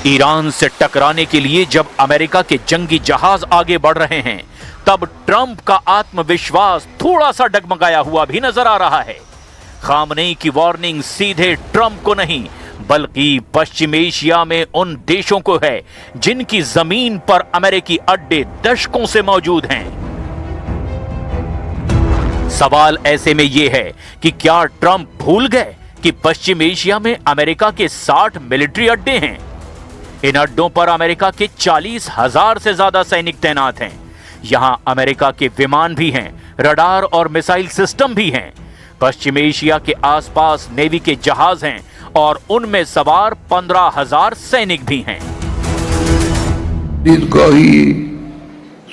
Iran से टकराने के लिए जब अमेरिका के जंगी जहाज आगे बढ़ रहे हैं, तब ट्रंप का आत्मविश्वास थोड़ा सा डगमगाया हुआ भी नजर आ रहा है। खामनेई की वार्निंग सीधे ट्रंप को नहीं, बल्कि पश्चिम एशिया में उन देशों को है जिनकी जमीन पर अमेरिकी अड्डे दशकों से मौजूद हैं। सवाल ऐसे में यह है कि क्या ट्रंप भूल गए कि पश्चिम एशिया में अमेरिका के 60 मिलिट्री अड्डे हैं। इन अड्डों पर अमेरिका के 40,000 से ज्यादा सैनिक तैनात हैं। यहां अमेरिका के विमान भी हैं, रडार और मिसाइल सिस्टम भी हैं। पश्चिम एशिया के आसपास नेवी के जहाज हैं और उनमें सवार 15,000 सैनिक भी हैं।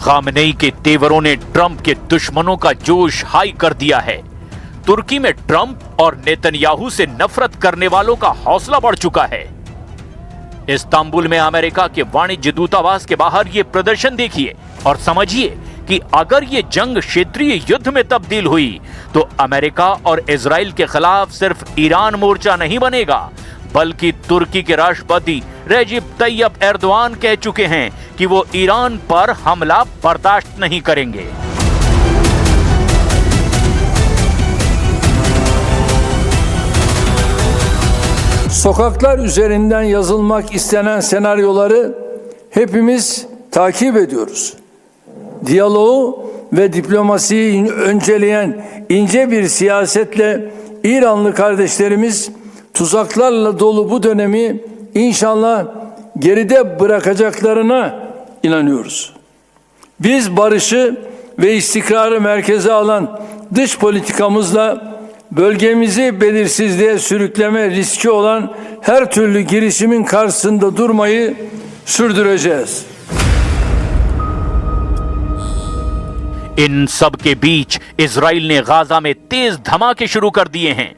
खामनेई के तेवरों ने ट्रंप के दुश्मनों का जोश हाई कर दिया है। तुर्की में ट्रंप और नेतन्याहू से नफरत करने वालों का हौसला बढ़ चुका है। इस्तांबुल में अमेरिका के वाणिज्य दूतावास के बाहर ये प्रदर्शन देखिए और समझिए कि अगर ये जंग क्षेत्रीय युद्ध में तब्दील हुई तो अमेरिका और इजराइल के खिलाफ सिर्फ ईरान मोर्चा नहीं बनेगा, बल्कि तुर्की के राष्ट्रपति रेजिप तैयब एर्दोआन कह चुके हैं कि वो ईरान पर हमला बर्दाश्त नहीं करेंगे। Sokaklar üzerinden yazılmak istenen senaryoları hepimiz takip ediyoruz. Diyaloğu ve diplomasiyi önceleyen ince bir siyasetle İranlı kardeşlerimiz tuzaklarla dolu bu dönemi inşallah geride bırakacaklarına inanıyoruz. Biz barışı ve istikrarı merkeze alan dış politikamızla bölgemizi belirsizliğe sürükleme riski olan her türlü girişimin karşısında durmayı sürdüreceğiz. इन सब के बीच Israel ने Gaza में तेज धमाके शुरू कर दिए हैं।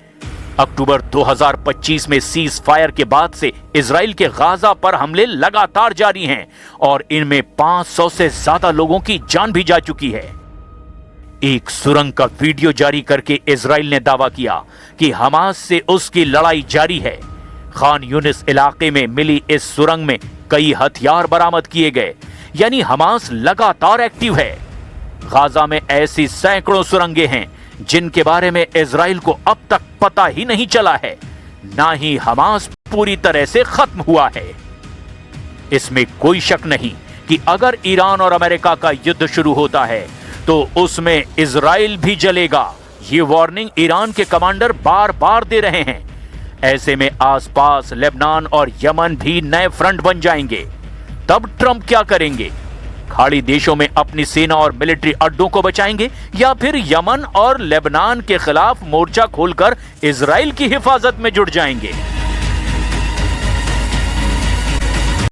अक्टूबर 2025 में सीज फायर के बाद से इजराइल के गाजा पर हमले लगातार जारी हैं और इनमें 500 से ज्यादा लोगों की जान भी जा चुकी है। एक सुरंग का वीडियो जारी करके इजराइल ने दावा किया कि हमास से उसकी लड़ाई जारी है। खान यूनिस इलाके में मिली इस सुरंग में कई हथियार बरामद किए गए, यानी हमास लगातार एक्टिव है। गाजा में ऐसी सैकड़ों सुरंगें हैं जिनके बारे में इजराइल को अब तक पता ही नहीं चला है, ना ही हमास पूरी तरह से खत्म हुआ है। इसमें कोई शक नहीं कि अगर ईरान और अमेरिका का युद्ध शुरू होता है तो उसमें इजराइल भी जलेगा। ये वार्निंग ईरान के कमांडर बार बार दे रहे हैं। ऐसे में आसपास लेबनान और यमन भी नए फ्रंट बन जाएंगे। तब ट्रंप क्या करेंगे? खाड़ी देशों में अपनी सेना और मिलिट्री अड्डों को बचाएंगे या फिर यमन और लेबनान के खिलाफ मोर्चा खोलकर इजराइल की हिफाजत में जुट जाएंगे?